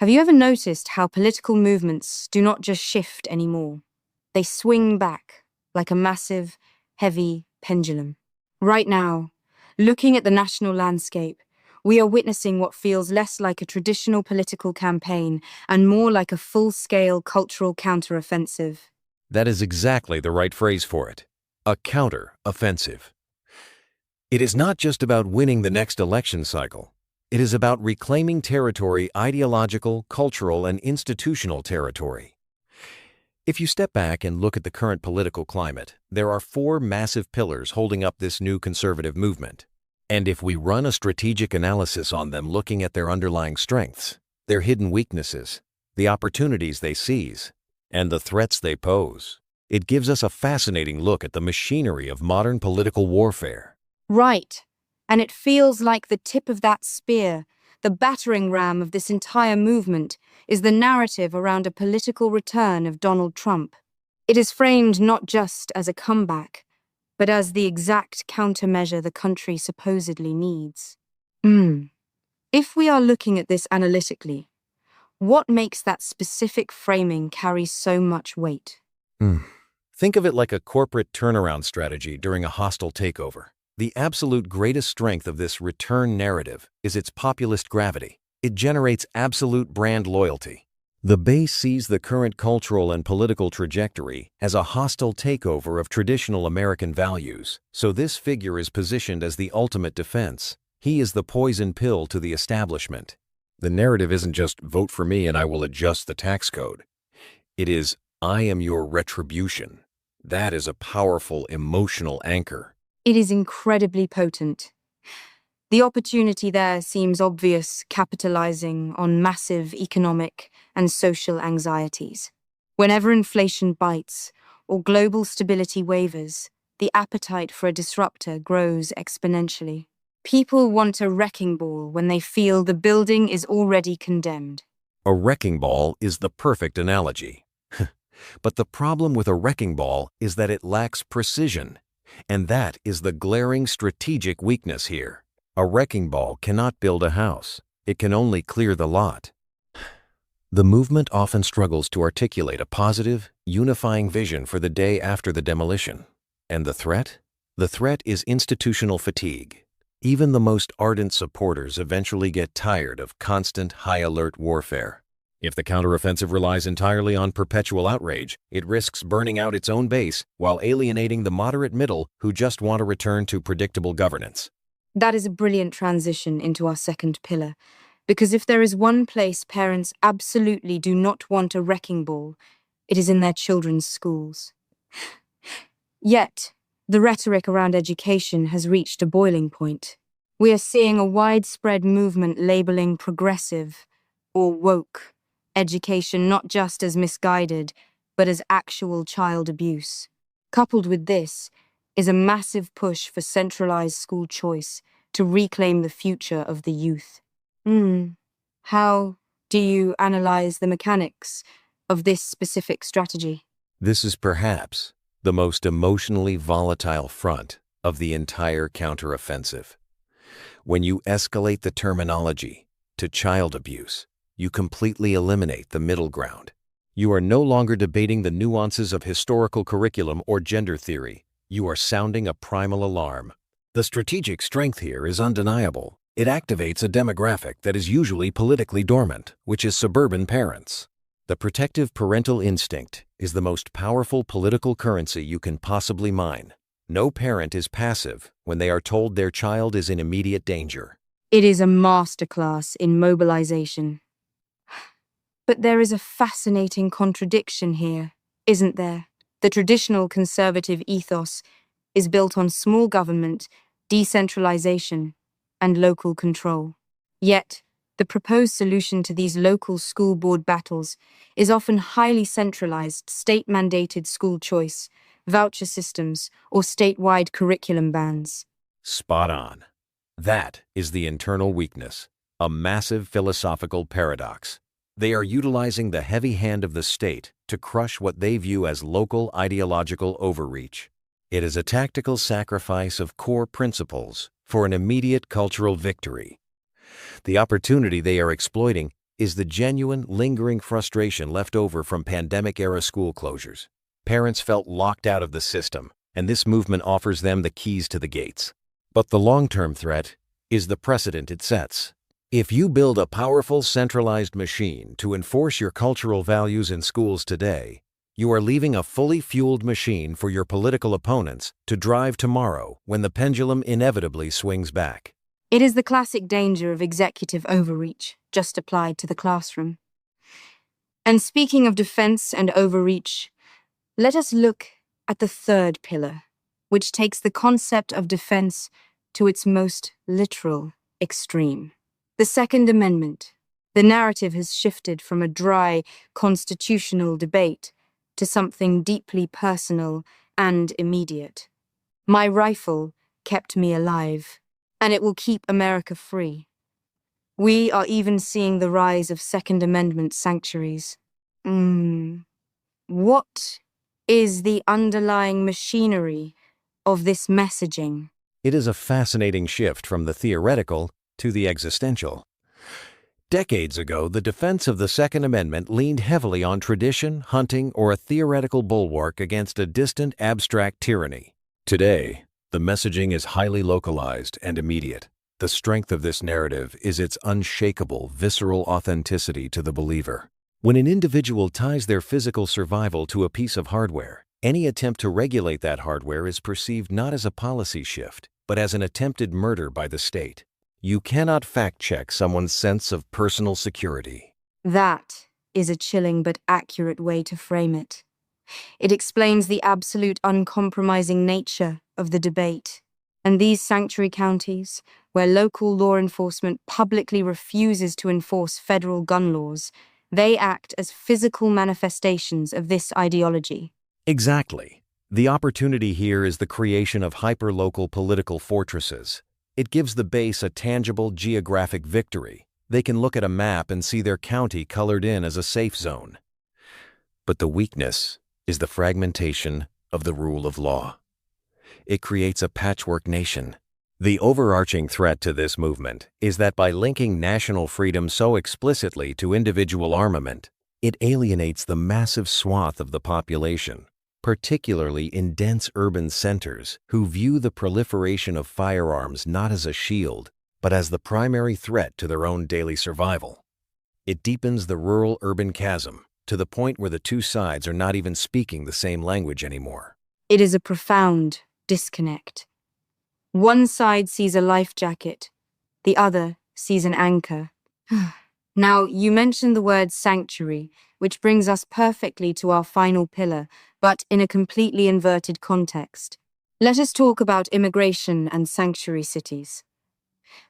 Have you ever noticed how political movements do not just shift anymore? They swing back like a massive, heavy pendulum. Right now, looking at the national landscape, we are witnessing what feels less like a traditional political campaign and more like a full-scale cultural counteroffensive. That is exactly the right phrase for it. A counter-offensive. It is not just about winning the next election cycle. It is about reclaiming territory, ideological, cultural, and institutional territory. If you step back and look at the current political climate, there are four massive pillars holding up this new conservative movement. And if we run a strategic analysis on them looking at their underlying strengths, their hidden weaknesses, the opportunities they seize, and the threats they pose, it gives us a fascinating look at the machinery of modern political warfare. Right. And it feels like the tip of that spear, the battering ram of this entire movement, is the narrative around a political return of Donald Trump. It is framed not just as a comeback, but as the exact countermeasure the country supposedly needs. If we are looking at this analytically, what makes that specific framing carry so much weight? Think of it like a corporate turnaround strategy during a hostile takeover. The absolute greatest strength of this return narrative is its populist gravity. It generates absolute brand loyalty. The base sees the current cultural and political trajectory as a hostile takeover of traditional American values, so this figure is positioned as the ultimate defense. He is the poison pill to the establishment. The narrative isn't just vote for me and I will adjust the tax code. It is I am your retribution. That is a powerful emotional anchor. It is incredibly potent. The opportunity there seems obvious, capitalizing on massive economic and social anxieties. Whenever inflation bites or global stability wavers, the appetite for a disruptor grows exponentially. People want a wrecking ball when they feel the building is already condemned. A wrecking ball is the perfect analogy. But the problem with a wrecking ball is that it lacks precision. And that is the glaring strategic weakness here. A wrecking ball cannot build a house. It can only clear the lot. The movement often struggles to articulate a positive, unifying vision for the day after the demolition. And the threat? The threat is institutional fatigue. Even the most ardent supporters eventually get tired of constant high-alert warfare. If the counteroffensive relies entirely on perpetual outrage, it risks burning out its own base while alienating the moderate middle who just want to return to predictable governance. That is a brilliant transition into our second pillar, because if there is one place parents absolutely do not want a wrecking ball, it is in their children's schools. Yet, the rhetoric around education has reached a boiling point. We are seeing a widespread movement labeling progressive or woke education not just as misguided, but as actual child abuse. Coupled with this is a massive push for centralized school choice to reclaim the future of the youth. How do you analyze the mechanics of this specific strategy? This is perhaps the most emotionally volatile front of the entire counteroffensive. When you escalate the terminology to child abuse, you completely eliminate the middle ground. You are no longer debating the nuances of historical curriculum or gender theory. You are sounding a primal alarm. The strategic strength here is undeniable. It activates a demographic that is usually politically dormant, which is suburban parents. The protective parental instinct is the most powerful political currency you can possibly mine. No parent is passive when they are told their child is in immediate danger. It is a masterclass in mobilization. But there is a fascinating contradiction here, isn't there? The traditional conservative ethos is built on small government, decentralization, and local control. Yet, the proposed solution to these local school board battles is often highly centralized, state-mandated school choice, voucher systems, or statewide curriculum bans. Spot on. That is the internal weakness, a massive philosophical paradox. They are utilizing the heavy hand of the state to crush what they view as local ideological overreach. It is a tactical sacrifice of core principles for an immediate cultural victory. The opportunity they are exploiting is the genuine, lingering frustration left over from pandemic-era school closures. Parents felt locked out of the system, and this movement offers them the keys to the gates. But the long-term threat is the precedent it sets. If you build a powerful, centralized machine to enforce your cultural values in schools today, you are leaving a fully fueled machine for your political opponents to drive tomorrow when the pendulum inevitably swings back. It is the classic danger of executive overreach, just applied to the classroom. And speaking of defense and overreach, let us look at the third pillar, which takes the concept of defense to its most literal extreme. The Second Amendment. The narrative has shifted from a dry constitutional debate to something deeply personal and immediate. My rifle kept me alive, and it will keep America free. We are even seeing the rise of Second Amendment sanctuaries. What is the underlying machinery of this messaging? It is a fascinating shift from the theoretical to the existential. Decades ago, the defense of the Second Amendment leaned heavily on tradition, hunting, or a theoretical bulwark against a distant, abstract tyranny. Today, the messaging is highly localized and immediate. The strength of this narrative is its unshakable, visceral authenticity to the believer. When an individual ties their physical survival to a piece of hardware, any attempt to regulate that hardware is perceived not as a policy shift, but as an attempted murder by the state. You cannot fact-check someone's sense of personal security. That is a chilling but accurate way to frame it. It explains the absolute uncompromising nature of the debate. And these sanctuary counties, where local law enforcement publicly refuses to enforce federal gun laws, they act as physical manifestations of this ideology. Exactly. The opportunity here is the creation of hyper-local political fortresses. It gives the base a tangible geographic victory. They can look at a map and see their county colored in as a safe zone. But the weakness is the fragmentation of the rule of law. It creates a patchwork nation. The overarching threat to this movement is that by linking national freedom so explicitly to individual armament, it alienates the massive swath of the population, particularly in dense urban centers, who view the proliferation of firearms not as a shield, but as the primary threat to their own daily survival. It deepens the rural-urban chasm to the point where the two sides are not even speaking the same language anymore. It is a profound disconnect. One side sees a life jacket, the other sees an anchor. Now, you mentioned the word sanctuary, which brings us perfectly to our final pillar, but in a completely inverted context. Let us talk about immigration and sanctuary cities.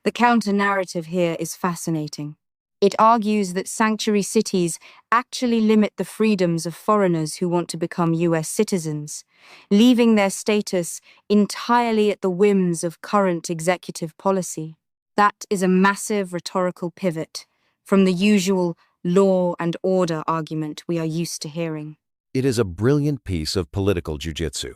The counter-narrative here is fascinating. It argues that sanctuary cities actually limit the freedoms of foreigners who want to become US citizens, leaving their status entirely at the whims of current executive policy. That is a massive rhetorical pivot from the usual law and order argument we are used to hearing. It is a brilliant piece of political jujitsu.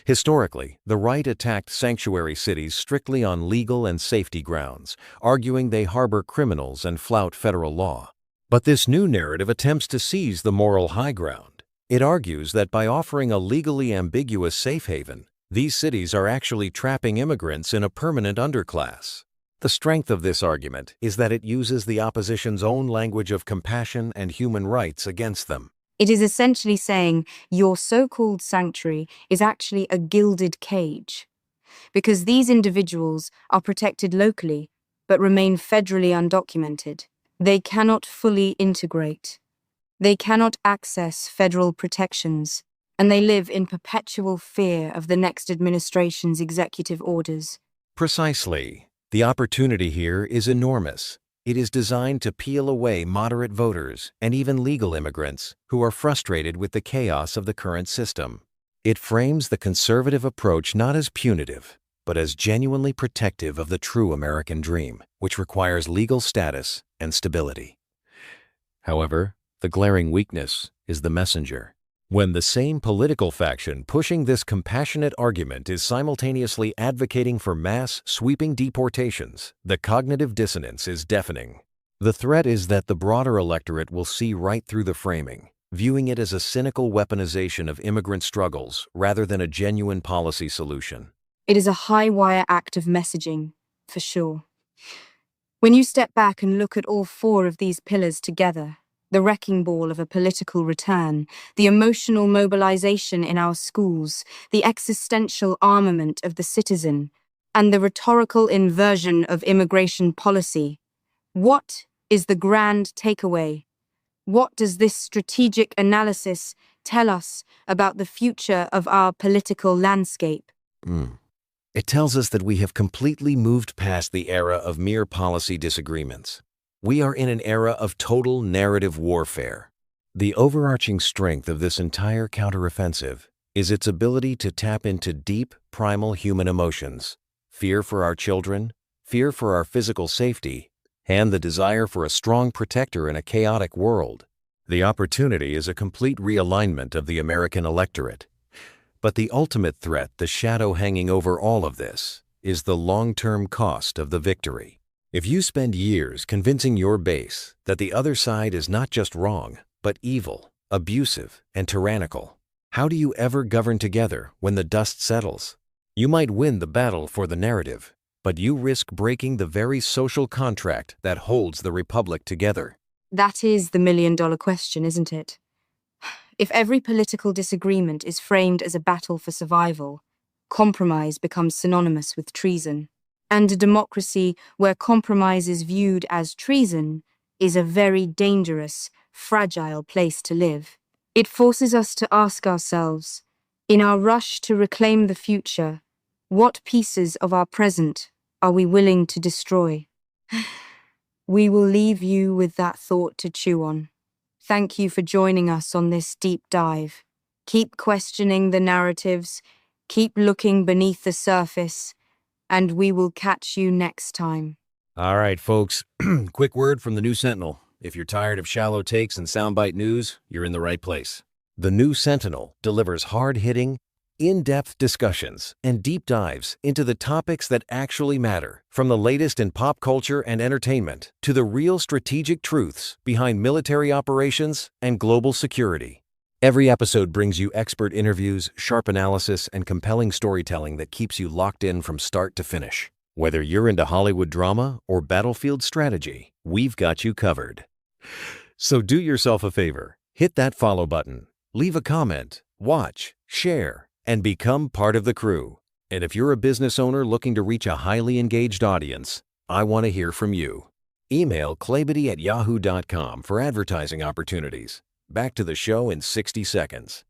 Historically, the right attacked sanctuary cities strictly on legal and safety grounds, arguing they harbor criminals and flout federal law. But this new narrative attempts to seize the moral high ground. It argues that by offering a legally ambiguous safe haven, these cities are actually trapping immigrants in a permanent underclass. The strength of this argument is that it uses the opposition's own language of compassion and human rights against them. It is essentially saying your so-called sanctuary is actually a gilded cage, because these individuals are protected locally but remain federally undocumented. They cannot fully integrate. They cannot access federal protections, and they live in perpetual fear of the next administration's executive orders. Precisely. The opportunity here is enormous. It is designed to peel away moderate voters and even legal immigrants who are frustrated with the chaos of the current system. It frames the conservative approach not as punitive, but as genuinely protective of the true American dream, which requires legal status and stability. However, the glaring weakness is the messenger. When the same political faction pushing this compassionate argument is simultaneously advocating for mass, sweeping deportations, the cognitive dissonance is deafening. The threat is that the broader electorate will see right through the framing, viewing it as a cynical weaponization of immigrant struggles rather than a genuine policy solution. It is a high-wire act of messaging, for sure. When you step back and look at all four of these pillars together, the wrecking ball of a political return, the emotional mobilization in our schools, the existential armament of the citizen, and the rhetorical inversion of immigration policy, what is the grand takeaway? What does this strategic analysis tell us about the future of our political landscape? It tells us that we have completely moved past the era of mere policy disagreements. We are in an era of total narrative warfare. The overarching strength of this entire counteroffensive is its ability to tap into deep, primal human emotions: fear for our children, fear for our physical safety, and the desire for a strong protector in a chaotic world. The opportunity is a complete realignment of the American electorate. But the ultimate threat, the shadow hanging over all of this, is the long-term cost of the victory. If you spend years convincing your base that the other side is not just wrong, but evil, abusive, and tyrannical, how do you ever govern together when the dust settles? You might win the battle for the narrative, but you risk breaking the very social contract that holds the republic together. That is the million-dollar question, isn't it? If every political disagreement is framed as a battle for survival, compromise becomes synonymous with treason. And a democracy where compromise is viewed as treason is a very dangerous, fragile place to live. It forces us to ask ourselves, in our rush to reclaim the future, what pieces of our present are we willing to destroy? We will leave you with that thought to chew on. Thank you for joining us on this deep dive. Keep questioning the narratives, keep looking beneath the surface, and we will catch you next time. All right, folks, quick word from the New Sentinel. If you're tired of shallow takes and soundbite news, you're in the right place. The New Sentinel delivers hard-hitting, in-depth discussions and deep dives into the topics that actually matter, from the latest in pop culture and entertainment to the real strategic truths behind military operations and global security. Every episode brings you expert interviews, sharp analysis, and compelling storytelling that keeps you locked in from start to finish. Whether you're into Hollywood drama or battlefield strategy, we've got you covered. So do yourself a favor, hit that follow button, leave a comment, watch, share, and become part of the crew. And if you're a business owner looking to reach a highly engaged audience, I want to hear from you. Email claybity@yahoo.com for advertising opportunities. Back to the show in 60 seconds.